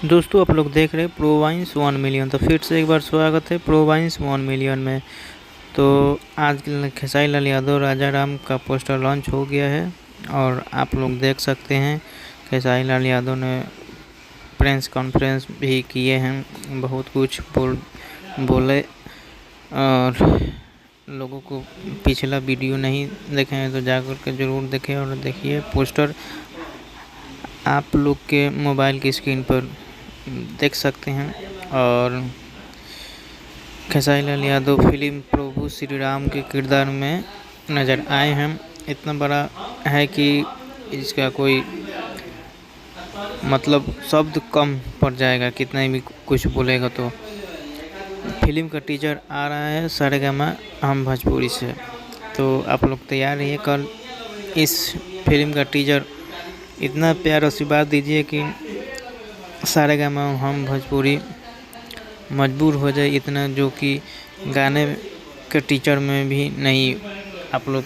दोस्तों आप लोग देख रहे हैं प्रोवाइंस 1 मिलियन। तो फिर से एक बार स्वागत है प्रोवाइंस 1 मिलियन में। तो आज खेसारी लाल यादव राजा राम का पोस्टर लॉन्च हो गया है और आप लोग देख सकते हैं खेसारी लाल यादव ने प्रेस कॉन्फ्रेंस भी किए हैं, बहुत कुछ बोले। और लोगों को पिछला वीडियो नहीं देखे हैं तो जाकर के ज़रूर देखें और देखिए पोस्टर आप लोग के मोबाइल की स्क्रीन पर देख सकते हैं। और खेसारी लाल यादव फिल्म प्रभु श्री राम के किरदार में नज़र आए हैं। इतना बड़ा है कि इसका कोई मतलब शब्द कम पड़ जाएगा, कितना भी कुछ बोलेगा। तो फिल्म का टीजर आ रहा है सारेगामा हम भोजपुरी से, तो आप लोग तैयार रहिए। कल इस फिल्म का टीजर इतना प्यार आशीर्वाद दीजिए कि सारेगामा हम भोजपुरी मजबूर हो जाए, इतना जो कि गाने के टीचर में भी नहीं। आप लोग